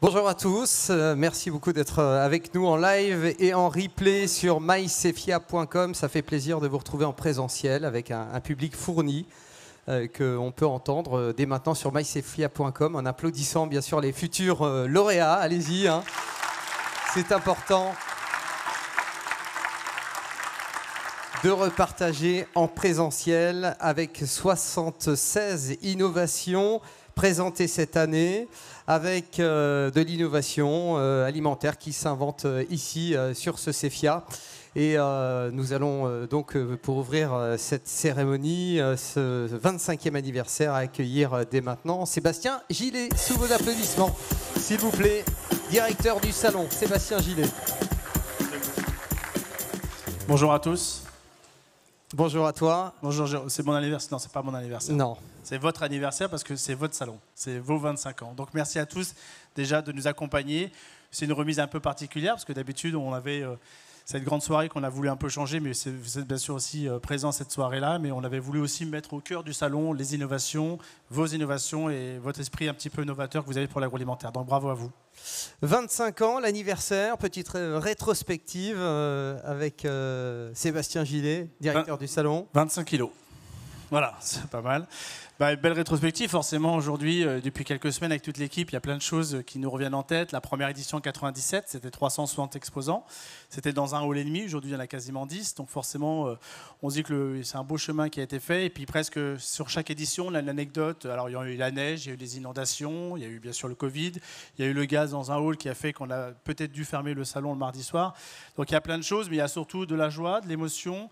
Bonjour à tous, merci beaucoup d'être avec nous en live et en replay sur mycefia.com. Ça fait plaisir de vous retrouver en présentiel avec un public fourni qu'on peut entendre dès maintenant sur mycefia.com en applaudissant bien sûr les futurs lauréats. Allez-y, hein. C'est important de repartager en présentiel avec 76 innovations présentées cette année, avec de l'innovation alimentaire qui s'invente ici sur ce CEFIA. Et nous allons donc, pour ouvrir cette cérémonie, ce 25e anniversaire, accueillir dès maintenant Sébastien Gillet, sous vos applaudissements, s'il vous plaît, directeur du salon, Sébastien Gillet. Bonjour à tous. Bonjour à toi. Bonjour, c'est mon anniversaire. Non, c'est pas mon anniversaire. Non. C'est votre anniversaire parce que c'est votre salon. C'est vos 25 ans. Donc merci à tous déjà de nous accompagner. C'est une remise un peu particulière parce que d'habitude on avait cette grande soirée qu'on a voulu un peu changer, mais vous êtes bien sûr aussi présent cette soirée-là, mais on avait voulu aussi mettre au cœur du salon les innovations, vos innovations et votre esprit un petit peu novateur que vous avez pour l'agroalimentaire. Donc bravo à vous. 25 ans, l'anniversaire, petite rétrospective avec Sébastien Gillet, directeur du salon. 25 kilos. Voilà, c'est pas mal. Belle rétrospective, forcément, aujourd'hui, depuis quelques semaines, avec toute l'équipe, il y a plein de choses qui nous reviennent en tête. La première édition en 97, c'était 360 exposants. C'était dans un hall et demi, aujourd'hui, il y en a quasiment 10. Donc forcément, on se dit que c'est un beau chemin qui a été fait. Et puis presque sur chaque édition, on a une anecdote. Alors, il y a eu la neige, il y a eu les inondations, il y a eu bien sûr le Covid, il y a eu le gaz dans un hall qui a fait qu'on a peut-être dû fermer le salon le mardi soir. Donc il y a plein de choses, mais il y a surtout de la joie, de l'émotion.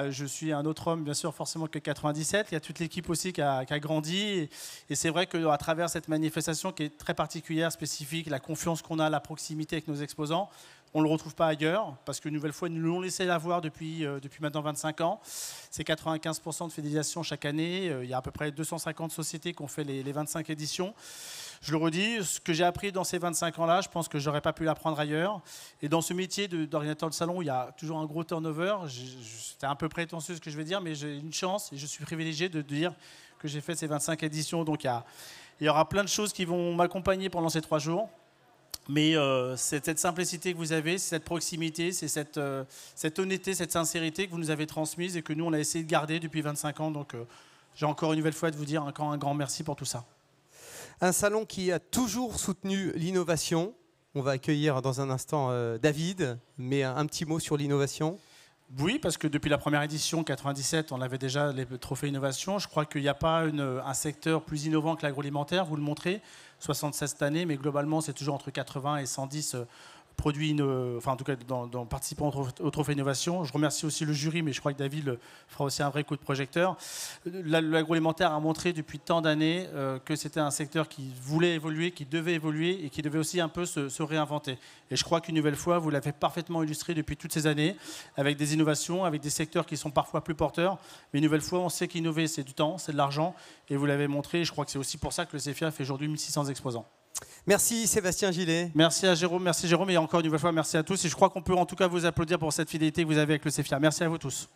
Je suis un autre homme, bien sûr, forcément que 97. Il y a toute l'équipe aussi qui a grandi. Et c'est vrai qu'à travers cette manifestation qui est très particulière, spécifique, la confiance qu'on a, la proximité avec nos exposants, on ne le retrouve pas ailleurs. Parce qu'une nouvelle fois, ils nous l'ont laissé l'avoir depuis maintenant 25 ans. C'est 95% de fidélisation chaque année. Il y a à peu près 250 sociétés qui ont fait les 25 éditions. Je le redis, ce que j'ai appris dans ces 25 ans-là, je pense que je n'aurais pas pu l'apprendre ailleurs. Et dans ce métier d'ordinateur de salon, il y a toujours un gros turnover. C'est un peu prétentieux ce que je vais dire, mais j'ai une chance et je suis privilégié de dire que j'ai fait ces 25 éditions. Donc il y aura plein de choses qui vont m'accompagner pendant ces 3 jours. Mais c'est cette simplicité que vous avez, c'est cette proximité, c'est cette honnêteté, cette sincérité que vous nous avez transmise et que nous, on a essayé de garder depuis 25 ans. Donc j'ai encore une nouvelle fois de vous dire encore un grand merci pour tout ça. Un salon qui a toujours soutenu l'innovation. On va accueillir dans un instant David, mais un petit mot sur l'innovation. Oui, parce que depuis la première édition, 97, on avait déjà les trophées innovation. Je crois qu'il n'y a pas un secteur plus innovant que l'agroalimentaire, vous le montrez, 76 cette année, mais globalement, c'est toujours entre 80 et 110 produits, enfin en tout cas participant au trophée innovation. Je remercie aussi le jury, mais je crois que David fera aussi un vrai coup de projecteur. L'agroalimentaire a montré depuis tant d'années que c'était un secteur qui voulait évoluer, qui devait évoluer et qui devait aussi un peu se réinventer. Et je crois qu'une nouvelle fois, vous l'avez parfaitement illustré depuis toutes ces années, avec des innovations, avec des secteurs qui sont parfois plus porteurs. Mais une nouvelle fois, on sait qu'innover, c'est du temps, c'est de l'argent. Et vous l'avez montré, et je crois que c'est aussi pour ça que le CEFIA fait aujourd'hui 1600 exposants. Merci Sébastien Gillet. Merci à Jérôme, et encore une fois merci à tous. Et je crois qu'on peut en tout cas vous applaudir pour cette fidélité que vous avez avec le CEFIA. Merci à vous tous.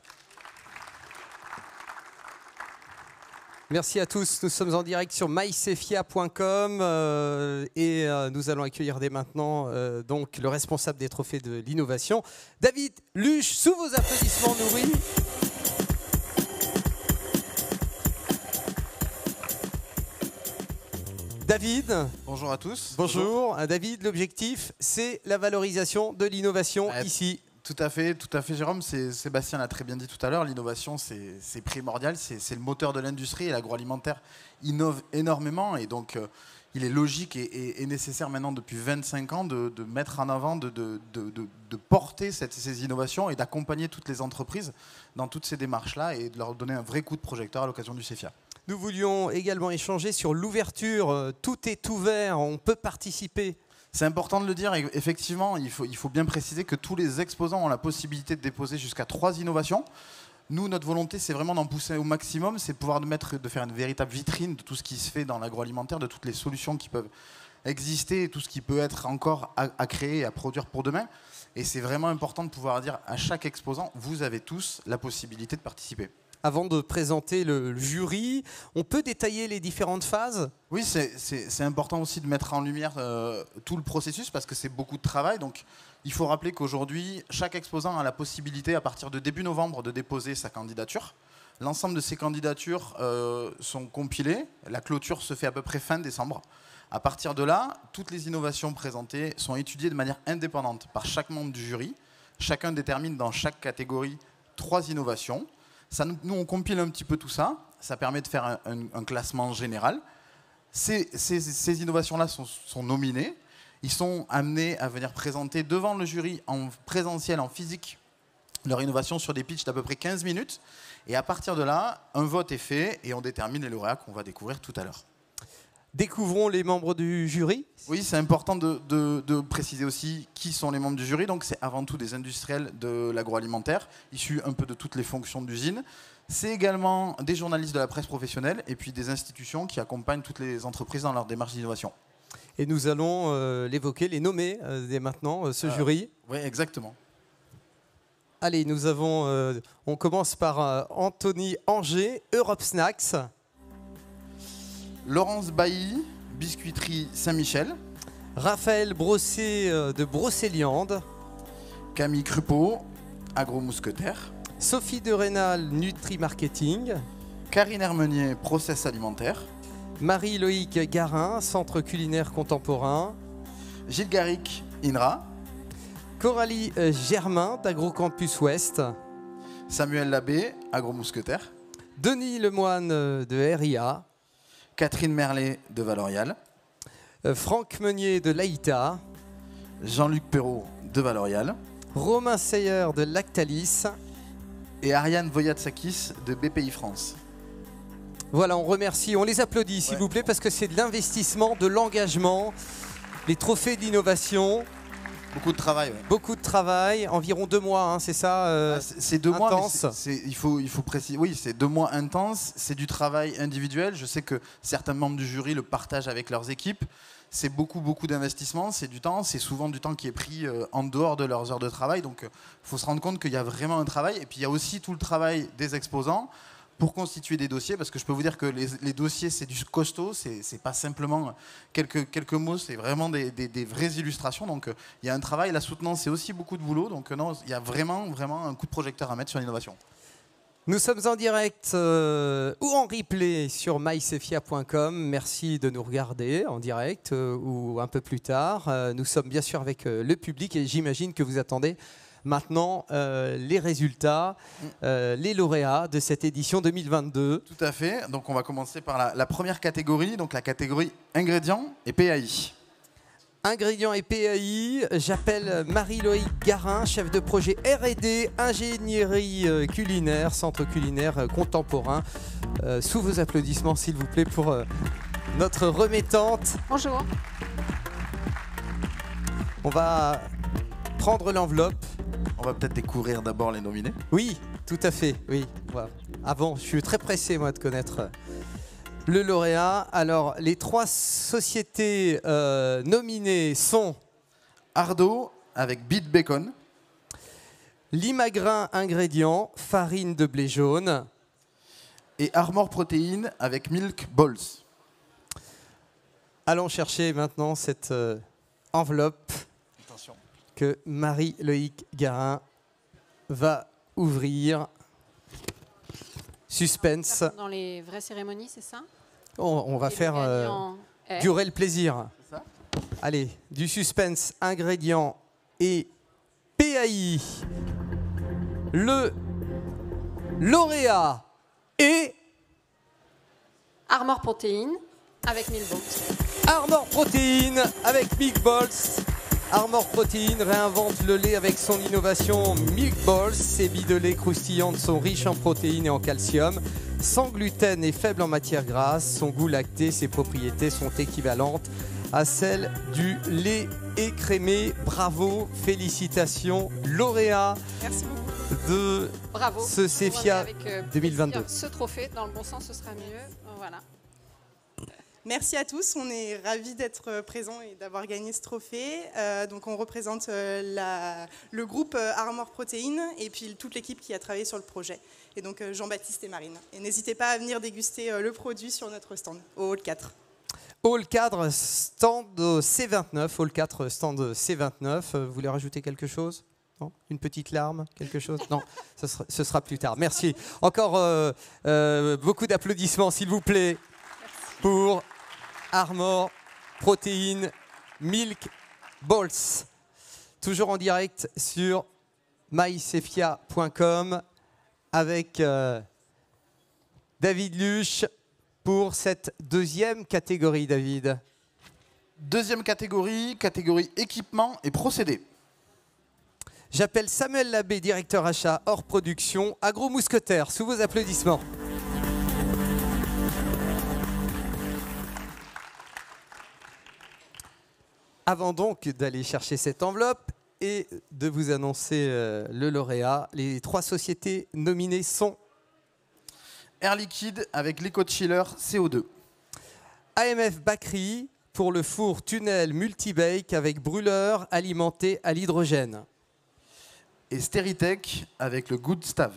Merci à tous. Nous sommes en direct sur mycefia.com et nous allons accueillir dès maintenant donc le responsable des trophées de l'innovation, David Luche, sous vos applaudissements nourris. David. Bonjour à tous. Bonjour. David, l'objectif, c'est la valorisation de l'innovation ici. Tout à fait Jérôme. Sébastien l'a très bien dit tout à l'heure, l'innovation c'est primordial, c'est le moteur de l'industrie et l'agroalimentaire innove énormément et donc il est logique et nécessaire maintenant depuis 25 ans de mettre en avant, de porter ces innovations et d'accompagner toutes les entreprises dans toutes ces démarches-là et de leur donner un vrai coup de projecteur à l'occasion du CEFIA. Nous voulions également échanger sur l'ouverture. Tout est ouvert, on peut participer. C'est important de le dire, effectivement, il faut bien préciser que tous les exposants ont la possibilité de déposer jusqu'à 3 innovations. Nous, notre volonté, c'est vraiment d'en pousser au maximum, c'est de pouvoir de faire une véritable vitrine de tout ce qui se fait dans l'agroalimentaire, de toutes les solutions qui peuvent exister, et tout ce qui peut être encore à créer et à produire pour demain. Et c'est vraiment important de pouvoir dire à chaque exposant, vous avez tous la possibilité de participer. avant de présenter le jury. On peut détailler les différentes phases? Oui, c'est important aussi de mettre en lumière tout le processus parce que c'est beaucoup de travail. Donc, il faut rappeler qu'aujourd'hui, chaque exposant a la possibilité, à partir de début novembre, de déposer sa candidature. L'ensemble de ces candidatures sont compilées. La clôture se fait à peu près fin décembre. À partir de là, toutes les innovations présentées sont étudiées de manière indépendante par chaque membre du jury. Chacun détermine dans chaque catégorie 3 innovations. Nous, on compile un petit peu tout ça. Ça permet de faire un classement général. Ces innovations-là sont nominées. Ils sont amenés à venir présenter devant le jury en présentiel, en physique, leur innovation sur des pitchs d'à peu près 15 minutes. Et à partir de là, un vote est fait et on détermine les lauréats qu'on va découvrir tout à l'heure. Découvrons les membres du jury. Oui, c'est important de préciser aussi qui sont les membres du jury. Donc, c'est avant tout des industriels de l'agroalimentaire, issus un peu de toutes les fonctions d'usine. C'est également des journalistes de la presse professionnelle et puis des institutions qui accompagnent toutes les entreprises dans leur démarche d'innovation. Et nous allons l'évoquer, les nommer dès maintenant, ce jury. Oui, exactement. Allez, on commence par Anthony Anger, Europe Snacks. Laurence Bailly, Biscuiterie Saint-Michel. Raphaël Brosset de Brocéliande. Camille Crupeau, Agro-Mousquetaire. Sophie de Rénal, Nutri Marketing. Karine Hermenier, Process Alimentaire. Marie-Loïc Garin, Centre Culinaire Contemporain. Gilles Garric, INRA. Coralie Germain, d'Agrocampus Ouest. Samuel Labbé, Agro-Mousquetaire. Denis Lemoine de RIA. Catherine Merlet de Valorial. Franck Meunier de Laïta. Jean-Luc Perrault de Valorial. Romain Seyer de Lactalis. Et Ariane Voyatsakis de BPI France. Voilà, on remercie, on les applaudit s'il vous plaît parce que c'est de l'investissement, de l'engagement, les trophées d'innovation. Beaucoup de travail. Ouais. Beaucoup de travail, environ 2 mois, hein, c'est ça c'est 2 mois, intense. Il faut préciser. Oui, c'est 2 mois intenses, c'est du travail individuel. Je sais que certains membres du jury le partagent avec leurs équipes. C'est beaucoup d'investissement, c'est du temps, c'est souvent du temps qui est pris en dehors de leurs heures de travail. Donc il faut se rendre compte qu'il y a vraiment un travail. Et puis il y a aussi tout le travail des exposants pour constituer des dossiers, parce que je peux vous dire que les dossiers, c'est du costaud, c'est pas simplement quelques mots, c'est vraiment des vraies illustrations. Donc il y a un travail, la soutenance, c'est aussi beaucoup de boulot. Donc non, il y a vraiment un coup de projecteur à mettre sur l'innovation. Nous sommes en direct ou en replay sur mycefia.com. Merci de nous regarder en direct ou un peu plus tard. Nous sommes bien sûr avec le public et j'imagine que vous attendez maintenant les résultats, les lauréats de cette édition 2022. Tout à fait. Donc on va commencer par la première catégorie, donc la catégorie ingrédients et PAI. Ingrédients et PAI, j'appelle Marie-Loïc Garin, chef de projet R&D, ingénierie culinaire, centre culinaire contemporain. Sous vos applaudissements s'il vous plaît pour notre remettante. Bonjour. On va prendre l'enveloppe. On va peut-être découvrir d'abord les nominés. Oui, tout à fait, oui. Voilà. Avant, je suis très pressé moi de connaître le lauréat. Alors, les 3 sociétés nominées sont Ardo avec Beat Bacon. Limagrin Ingrédients, farine de blé jaune. Et Armor Protéines avec Milk Balls. Allons chercher maintenant cette enveloppe. Attention. Que Marie-Loïc Garin va ouvrir. Suspense. Dans les vraies cérémonies, c'est ça? On va faire durer le plaisir. C'est ça? Allez, du suspense, ingrédients et PAI. Le lauréat est Armor Protéines avec Milk Balls. Armor Protéines avec Milk Balls. Armor Protéines réinvente le lait avec son innovation Milk Balls. Ces billes de lait croustillantes sont riches en protéines et en calcium, sans gluten et faibles en matière grasse. Son goût lacté, ses propriétés sont équivalentes à celles du lait écrémé. Bravo, félicitations, lauréat. Merci beaucoup. De Bravo. ce CEFIA avec, 2022. Ce trophée, dans le bon sens, ce sera mieux. Voilà. Merci à tous, on est ravis d'être présents et d'avoir gagné ce trophée. Donc on représente le groupe Armor Protein et puis toute l'équipe qui a travaillé sur le projet. Et donc Jean-Baptiste et Marine. Et n'hésitez pas à venir déguster le produit sur notre stand, au Hall 4. Hall 4, stand C29. Hall 4, stand C29. Vous voulez rajouter quelque chose? Non? Une petite larme? Quelque chose? Non, ce sera plus tard. Merci. Encore beaucoup d'applaudissements, s'il vous plaît, pour Armor Protein Milk Balls. Toujours en direct sur mycefia.com avec David Luche pour cette deuxième catégorie, David. Deuxième catégorie, catégorie équipement et procédés. J'appelle Samuel Labbé, directeur achat hors production, Agro Mousquetaire, sous vos applaudissements. Avant donc d'aller chercher cette enveloppe et de vous annoncer le lauréat, les 3 sociétés nominées sont Air Liquide avec l'EcoChiller CO2. AMF Bakery pour le four tunnel multibake avec brûleur alimenté à l'hydrogène. Et Steritech avec le Good Stave.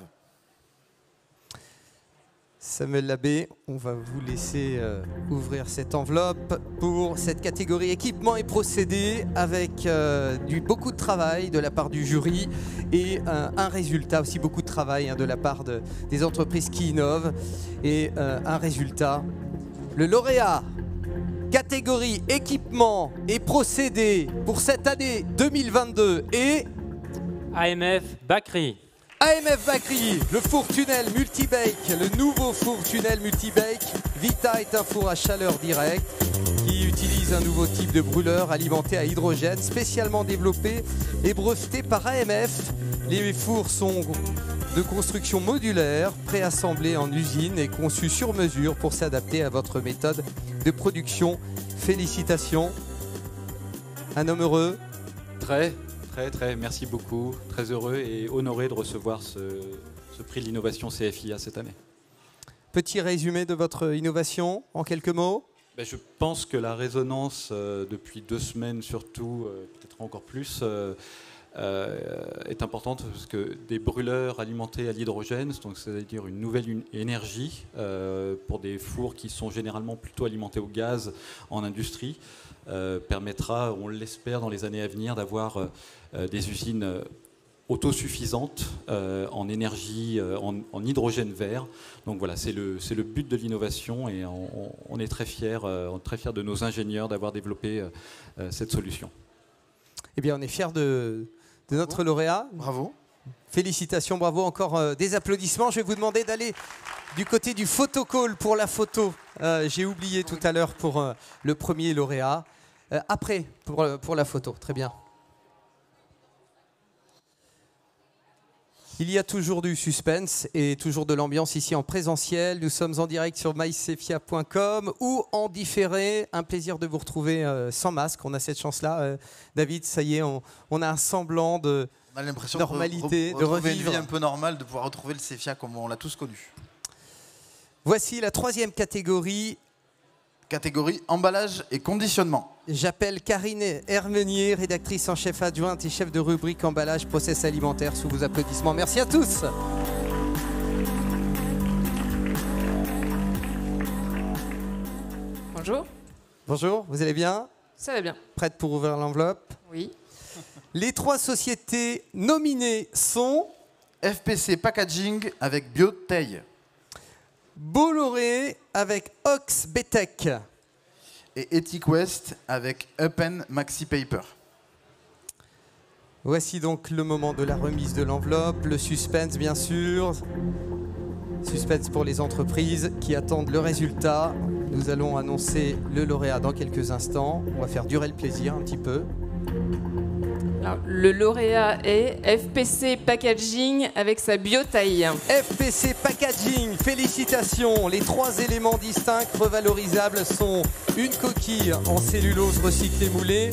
Samuel Labbé, on va vous laisser ouvrir cette enveloppe pour cette catégorie équipement et procédés avec beaucoup de travail de la part du jury et un résultat, aussi beaucoup de travail de la part des entreprises qui innovent et un résultat. Le lauréat catégorie équipement et procédés pour cette année 2022 est AMF Bakery. AMF Bakery, le four tunnel multibake, le nouveau four tunnel multibake. Vita est un four à chaleur directe qui utilise un nouveau type de brûleur alimenté à hydrogène spécialement développé et breveté par AMF. Les fours sont de construction modulaire, préassemblés en usine et conçus sur mesure pour s'adapter à votre méthode de production. Félicitations. Un homme heureux. Très, merci beaucoup. Très heureux et honoré de recevoir ce prix de l'innovation CFIA cette année. Petit résumé de votre innovation en quelques mots. Je pense que la résonance depuis 2 semaines surtout, peut-être encore plus, est importante parce que des brûleurs alimentés à l'hydrogène, donc c'est-à-dire une nouvelle énergie pour des fours qui sont généralement plutôt alimentés au gaz en industrie, permettra, on l'espère, dans les années à venir d'avoir des usines autosuffisantes en énergie, en hydrogène vert. Donc voilà, c'est le but de l'innovation et on est très fiers de nos ingénieurs d'avoir développé cette solution. Eh bien, on est fiers de notre lauréat. Bravo. Félicitations, bravo. Encore des applaudissements. Je vais vous demander d'aller du côté du photocall pour la photo. J'ai oublié tout à l'heure pour le premier lauréat. Après, pour la photo. Très bien. Il y a toujours du suspense et toujours de l'ambiance ici en présentiel. Nous sommes en direct sur mycefia.com ou en différé. Un plaisir de vous retrouver sans masque. On a cette chance-là. David, ça y est, on a un semblant de normalité, de revivre. Une vie un peu normale, de pouvoir retrouver le CFIA comme on l'a tous connu. Voici la 3e catégorie. Catégorie emballage et conditionnement. J'appelle Karine Hermenier, rédactrice en chef adjointe et chef de rubrique emballage process alimentaire, sous vos applaudissements. Merci à tous. Bonjour. Bonjour, vous allez bien? Ça va bien. Prête pour ouvrir l'enveloppe? Oui. Les 3 sociétés nominées sont FPC Packaging avec Bioteil. Bolloré avec Ox Betech. Et Ethic West avec Upen Maxi Paper. Voici donc le moment de la remise de l'enveloppe, le suspense bien sûr. Suspense pour les entreprises qui attendent le résultat. Nous allons annoncer le lauréat dans quelques instants. On va faire durer le plaisir un petit peu. Alors, le lauréat est FPC Packaging avec sa Biotaille. FPC Packaging, félicitations. Les 3 éléments distincts revalorisables sont une coquille en cellulose recyclée moulée,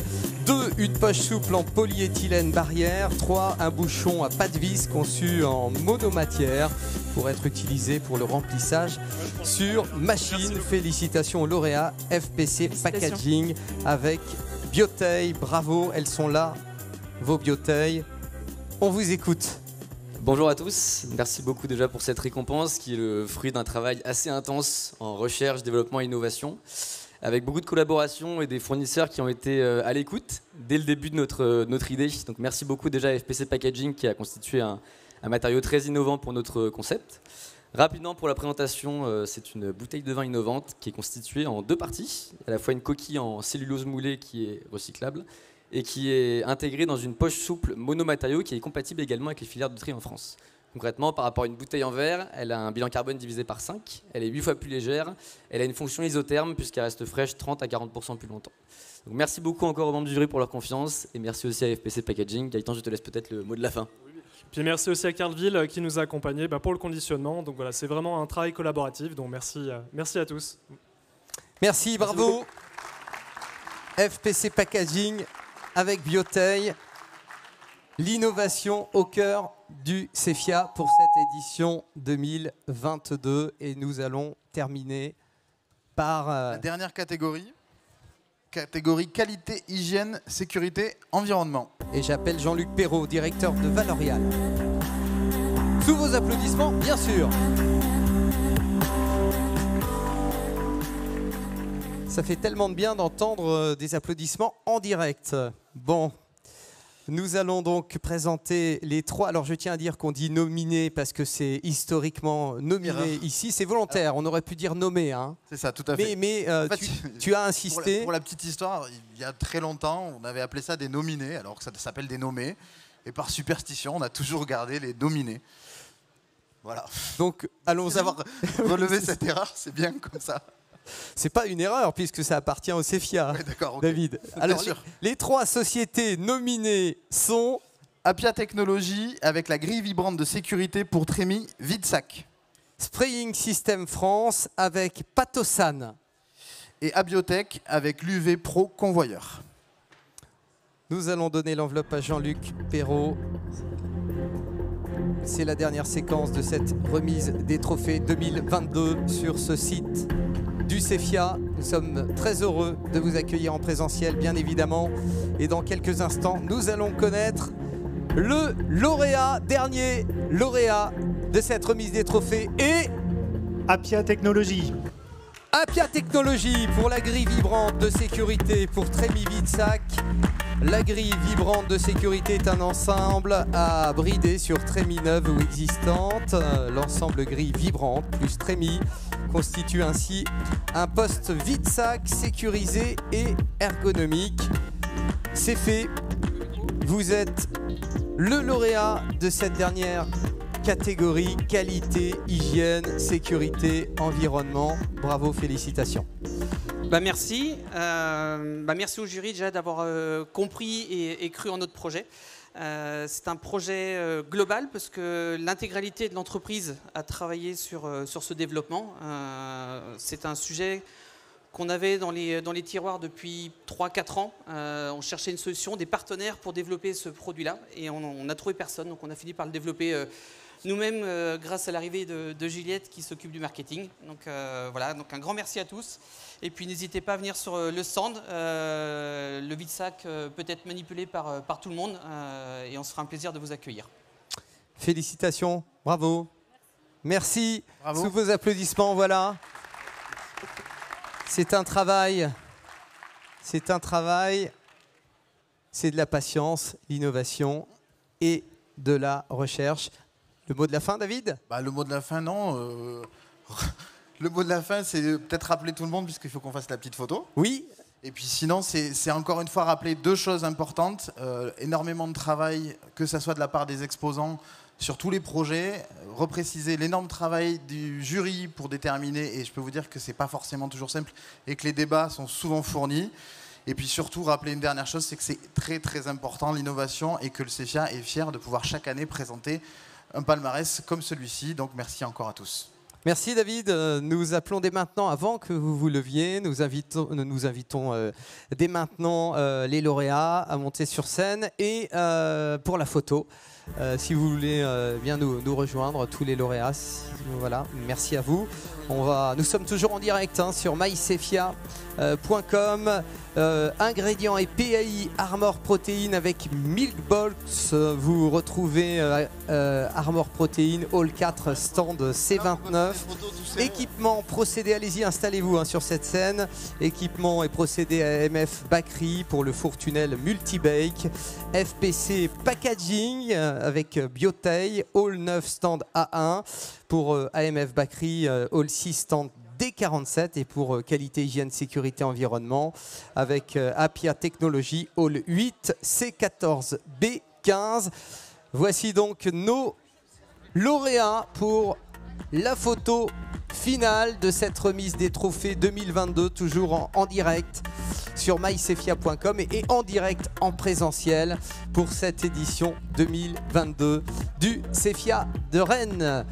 2, une poche souple en polyéthylène barrière. 3, un bouchon à pas de vis conçu en monomatière pour être utilisé pour le remplissage sur machine. Félicitations aux lauréats FPC Packaging avec Bioteil. Bravo, elles sont là, vos Bioteil. On vous écoute. Bonjour à tous, merci beaucoup déjà pour cette récompense qui est le fruit d'un travail assez intense en recherche, développement et innovation, avec beaucoup de collaborations et des fournisseurs qui ont été à l'écoute dès le début de notre idée. Donc merci beaucoup déjà à FPC Packaging qui a constitué un matériau très innovant pour notre concept. Rapidement pour la présentation, c'est une bouteille de vin innovante qui est constituée en 2 parties, à la fois une coquille en cellulose moulée qui est recyclable et qui est intégrée dans une poche souple monomatériau qui est compatible également avec les filières de tri en France. Concrètement, par rapport à une bouteille en verre, elle a un bilan carbone divisé par 5, elle est 8 fois plus légère, elle a une fonction isotherme puisqu'elle reste fraîche 30 à 40% plus longtemps. Donc merci beaucoup encore aux membres du jury pour leur confiance et merci aussi à FPC Packaging. Gaëtan, je te laisse peut-être le mot de la fin. Puis merci aussi à Carleville qui nous a accompagnés pour le conditionnement. Donc voilà, c'est vraiment un travail collaboratif, donc merci à tous. Merci, bravo. FPC Packaging avec Bioteil, l'innovation au cœur du CEFIA pour cette édition 2022. Et nous allons terminer par la dernière catégorie. Catégorie qualité, hygiène, sécurité, environnement. Et j'appelle Jean-Luc Perrault, directeur de Valorial. Sous vos applaudissements, bien sûr. Ça fait tellement de bien d'entendre des applaudissements en direct. Bon, nous allons donc présenter les 3. Alors je tiens à dire qu'on dit nominé parce que c'est historiquement nominé ici. C'est volontaire, on aurait pu dire nommé. Hein. C'est ça, tout à fait. Mais en fait, tu as insisté. Pour la petite histoire, il y a très longtemps, on avait appelé ça des nominés, alors que ça s'appelle des nommés. Et par superstition, on a toujours gardé les nominés. Voilà. Donc allons-y. Avoir relevé cette erreur, c'est bien comme ça. C'est pas une erreur puisque ça appartient au CEFIA, oui, okay. David. Alors, les 3 sociétés nominées sont Apia Technologies avec la grille vibrante de sécurité pour trémies vide-sac. Spraying System France avec Patosan. Et Abiotech avec l'UV Pro Convoyeur. Nous allons donner l'enveloppe à Jean-Luc Perrault. C'est la dernière séquence de cette remise des trophées 2022 sur ce site du CEFIA. Nous sommes très heureux de vous accueillir en présentiel, bien évidemment. Et dans quelques instants, nous allons connaître le lauréat, dernier lauréat de cette remise des trophées et Apia Technologies. Apia Technologies pour la grille vibrante de sécurité pour trémies vide-sac. La grille vibrante de sécurité est un ensemble à brider sur trémies neuves ou existantes. L'ensemble grille vibrante plus trémies constitue ainsi un poste vide-sac sécurisé et ergonomique. C'est fait. Vous êtes le lauréat de cette dernière catégorie qualité, hygiène, sécurité, environnement. Bravo, félicitations. Merci. Merci au jury déjà d'avoir compris et cru en notre projet. C'est un projet global parce que l'intégralité de l'entreprise a travaillé sur ce développement. C'est un sujet qu'on avait dans les tiroirs depuis 3-4 ans. On cherchait une solution, des partenaires pour développer ce produit-là et on n'a trouvé personne. Donc on a fini par le développer nous-mêmes grâce à l'arrivée de Juliette qui s'occupe du marketing. Donc voilà, donc un grand merci à tous. Et puis n'hésitez pas à venir sur le stand. Le vide-sac peut être manipulé par tout le monde et on se fera un plaisir de vous accueillir. Félicitations, bravo. Merci. Bravo. Sous vos applaudissements, voilà. C'est un travail. C'est un travail. C'est de la patience, l'innovation et de la recherche. Le mot de la fin, David ? Le mot de la fin, non. Le mot de la fin, c'est peut-être rappeler tout le monde, puisqu'il faut qu'on fasse la petite photo. Oui. Et puis sinon, c'est encore une fois rappeler 2 choses importantes. Énormément de travail, que ce soit de la part des exposants, sur tous les projets. Repréciser l'énorme travail du jury pour déterminer, et je peux vous dire que ce n'est pas forcément toujours simple, et que les débats sont souvent fournis. Et puis surtout, rappeler une dernière chose, c'est que c'est très très important l'innovation, et que le CEFIA est fier de pouvoir chaque année présenter un palmarès comme celui-ci. Donc merci encore à tous. Merci David. Nous appelons dès maintenant, avant que vous vous leviez, nous invitons dès maintenant les lauréats à monter sur scène et pour la photo. Si vous voulez bien nous rejoindre, tous les lauréats, voilà, merci à vous. Nous sommes toujours en direct sur mycefia.com. Ingrédients et PAI Armor Protein avec Milkbox. Vous retrouvez Armor Protein Hall 4 stand C29. Équipement, procédé, allez-y, installez-vous sur cette scène. Équipement et procédé AMF Bakery pour le four tunnel Multibake. FPC Packaging avec Biotail Hall 9 stand A1 pour AMF Bakery Hall 6 stand D47 et pour qualité, hygiène, sécurité, environnement avec Appia Technologies Hall 8 C14 B15. Voici donc nos lauréats pour la photo finale de cette remise des trophées 2022, toujours en direct sur mycefia.com et en direct en présentiel pour cette édition 2022 du Cefia de Rennes.